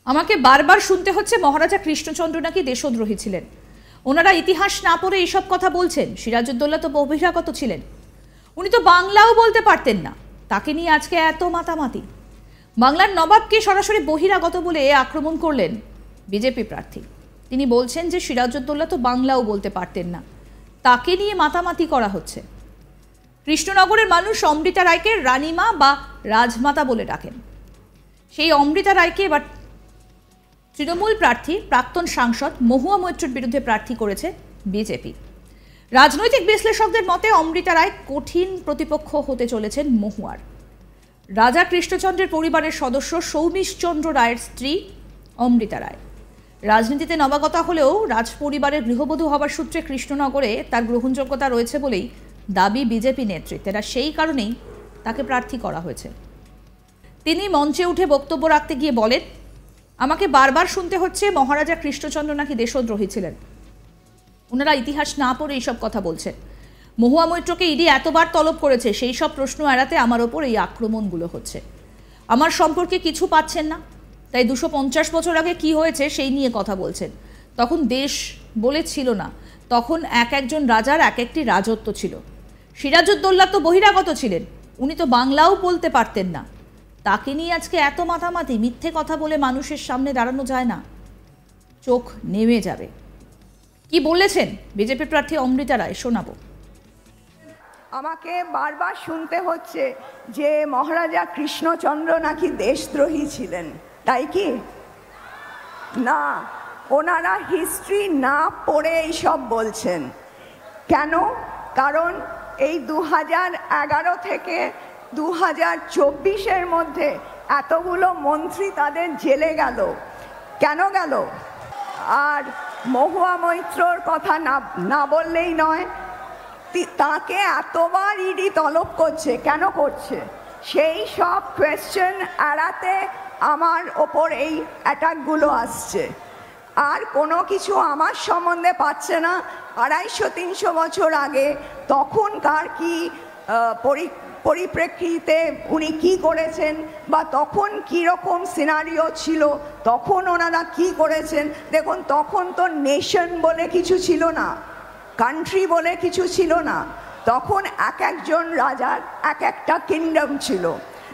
আমাকে বারবার শুনতে হচ্ছে মহারাজা কৃষ্ণচন্দ্র নাকি দেশদ্রোহী ছিলেন। ওনারা ইতিহাস না পড়ে এইসব কথা বলছেন। সিরাজউদ্দৌলা তো বহিরাগত ছিলেন, উনি তো বাংলাও বলতে পারতেন না, তাকে নিয়ে আজকে এত মাতামাতি। বাংলার নবাবকে সরাসরি বহিরাগত বলে আক্রমণ করলেন বিজেপি প্রার্থী। তিনি বলছেন যে সিরাজউদ্দৌলা তো বাংলাও বলতে পারতেন না, তাকে নিয়ে মাতামাতি করা হচ্ছে। কৃষ্ণনগরের মানুষ অমৃতা রায়কে রানীমা বা রাজমাতা বলে ডাকেন। সেই অমৃতা রায়কে এবার তৃণমূল প্রার্থী প্রাক্তন সাংসদ মহুয়া মৈত্রর বিরুদ্ধে প্রার্থী করেছে বিজেপি। রাজনৈতিক বিশ্লেষকদের মতে অমৃতা রায় কঠিন প্রতিপক্ষ হতে চলেছেন মহুয়ার। রাজা কৃষ্ণচন্দ্রের পরিবারের সদস্য সৌমিশচন্দ্র রায়ের স্ত্রী অমৃতা রায় রাজনীতিতে নবাগতা হলেও রাজ পরিবারের গৃহবধূ হবার সূত্রে কৃষ্ণনগরে তার গ্রহণযোগ্যতা রয়েছে বলেই দাবি বিজেপি নেতৃত্বের, আর সেই কারণেই তাকে প্রার্থী করা হয়েছে। তিনি মঞ্চে উঠে বক্তব্য রাখতে গিয়ে বলেন, আমাকে বারবার শুনতে হচ্ছে মহারাজা কৃষ্ণচন্দ্র নাকি দেশদ্রোহী ছিলেন। ওনারা ইতিহাস না পড়ে এইসব কথা বলছেন। মহুয়া মৈত্রকে ইডি এতবার তলব করেছে, সেই সব প্রশ্ন এড়াতে আমার ওপর এই আক্রমণগুলো হচ্ছে। আমার সম্পর্কে কিছু পাচ্ছেন না, তাই 250 বছর আগে কি হয়েছে সেই নিয়ে কথা বলছেন। তখন দেশ বলে ছিল না, তখন এক একজন রাজার এক একটি রাজত্ব ছিল। সিরাজউদ্দৌলা তো বহিরাগত ছিলেন, উনি তো বাংলাও বলতে পারতেন না, তাকে নিয়ে আজকে এত মাতামাতি। মিথ্যে কথা বলে মানুষের সামনে দাঁড়ানো যায় না, চোখ নেমে যাবে। কি বলেছেন বিজেপি প্রার্থী অমৃতা রায়, শোনাবো। আমাকে বারবার শুনতে হচ্ছে যে মহারাজা কৃষ্ণচন্দ্র নাকি দেশদ্রোহী ছিলেন, তাই কি না? ওনারা হিস্ট্রি না পড়ে এইসব বলছেন কেন? কারণ এই 2011 থেকে 2024-এর মধ্যে এতগুলো মন্ত্রী তাদের জেলে গেল, কেন গেল? আর মহুয়া মৈত্রর কথা না বললেই নয়, তাকে এতবার ইডি তলব করছে, কেন করছে? সেই সব কোয়েশ্চেন এড়াতে আমার ওপর এই অ্যাটাকগুলো আসছে। আর কোনো কিছু আমার সম্বন্ধে পাচ্ছে না। 250-300 বছর আগে তখনকার কি পরিপ্রেক্ষিতে উনি কি করেছেন, বা তখন কীরকম সিনারিও ছিল, তখন ওনারা কি করেছেন। দেখুন, তখন তো নেশন বলে কিছু ছিল না, কান্ট্রি বলে কিছু ছিল না। তখন এক একজন রাজার এক একটা কিংডম ছিল।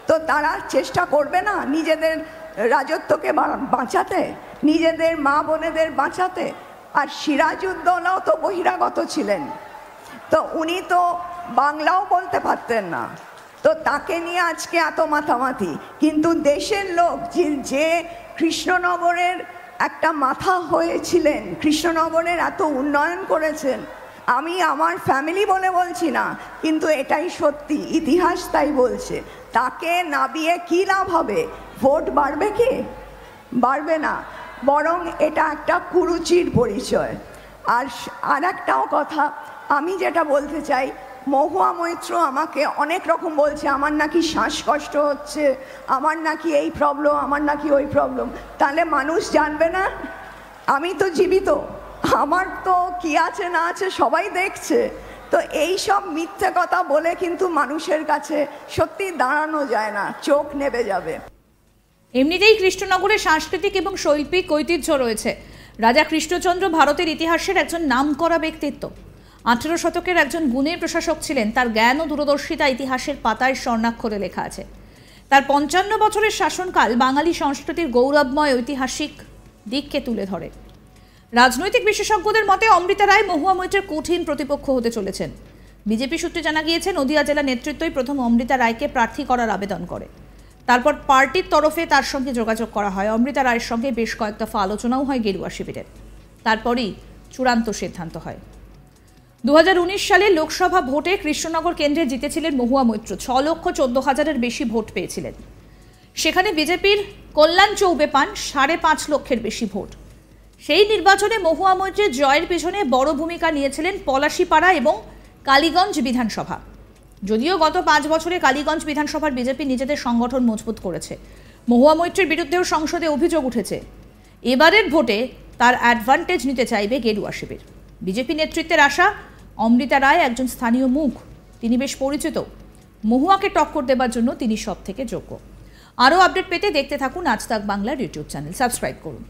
তো তারা চেষ্টা করবে না নিজেদের রাজত্বকে বাঁচাতে, নিজেদের মা বোনেদের বাঁচাতে? আর সিরাজউদ্দৌলাও তো বহিরাগত ছিলেন, তো উনি তো বাংলাও বলতে পারতেন না, তো তাকে নিয়ে আজকে এত মাথামাতি। কিন্তু দেশের লোক যে কৃষ্ণনগরের একটা মাথা হয়েছিলেন, কৃষ্ণনগরের এত উন্নয়ন করেছেন, আমি আমার ফ্যামিলি বলে বলছি না, কিন্তু এটাই সত্যি, ইতিহাস তাই বলছে। তাকে নাবিয়ে কী লাভ হবে? ভোট বাড়বে কি? বাড়বে না, বরং এটা একটা কুরুচির পরিচয়। আর একটাও কথা আমি যেটা বলতে চাই, মহুয়া মৈত্র আমাকে অনেক রকম বলছে, আমার নাকি শ্বাসকষ্ট হচ্ছে, আমার নাকি এই প্রবলেম, আমার নাকি ওই প্রবলেম। তাহলে মানুষ জানবে না আমি তো জীবিত, আমার তো কি আছে না আছে সবাই দেখছে। তো এই সব মিথ্যে কথা বলে কিন্তু মানুষের কাছে সত্যি দাঁড়ানো যায় না, চোখ নেবে যাবে। এমনিতেই কৃষ্ণনগরে সাংস্কৃতিক এবং শৈল্পিক ঐতিহ্য রয়েছে। রাজা কৃষ্ণচন্দ্র ভারতের ইতিহাসের একজন নামকরা ব্যক্তিত্ব। 18 শতকের একজন গুণের প্রশাসক ছিলেন। তার জ্ঞান ও দূরদর্শিতা ইতিহাসের পাতায় স্বর্ণাক্ষরে লেখা আছে। তার 55 বছরের শাসনকাল বাঙালি সংস্কৃতির গৌরবময় ঐতিহাসিক দিককে তুলে ধরে। রাজনৈতিক বিশেষজ্ঞদের মতে অমৃতা রায় মহুয়া মৈত্রের কঠিন প্রতিপক্ষ হতে চলেছেন। বিজেপি সূত্রে জানা গিয়েছে, নদিয়া জেলা নেতৃত্বই প্রথম অমৃতা রায়কে প্রার্থী করার আবেদন করে। তারপর পার্টির তরফে তার সঙ্গে যোগাযোগ করা হয়। অমৃতা রায়ের সঙ্গে বেশ কয়েক দফা আলোচনাও হয় গেরুয়া শিবিরের। তারপরই চূড়ান্ত সিদ্ধান্ত হয়। 2019 সালে লোকসভা ভোটে কৃষ্ণনগর কেন্দ্রে জিতেছিলেন মহুয়া মৈত্র। 6,14,000-এর বেশি ভোট পেয়েছিলেন। সেখানে বিজেপির কল্যাণ চৌবে পান 5.5 লক্ষের বেশি ভোট। সেই নির্বাচনে মহুয়া মৈত্রের জয়ের পেছনে বড় ভূমিকা নিয়েছিলেন পলাশীপাড়া এবং কালীগঞ্জ বিধানসভা। যদিও গত 5 বছরে কালীগঞ্জ বিধানসভার বিজেপি নিজেদের সংগঠন মজবুত করেছে। মহুয়া মৈত্রের বিরুদ্ধেও সংসদে অভিযোগ উঠেছে। এবারের ভোটে তার অ্যাডভান্টেজ নিতে চাইবে গেরুয়া শিবির। বিজেপি নেতৃত্বের আশা, অমৃতা রায় একজন স্থানীয় মুখ, তিনি বেশ পরিচিত। মহুয়াকে টক্কর দেবার জন্য তিনি সব থেকে যোগ্য। আরও আপডেট পেতে দেখতে থাকুন আজ তাক বাংলার ইউটিউব চ্যানেল, সাবস্ক্রাইব করুন।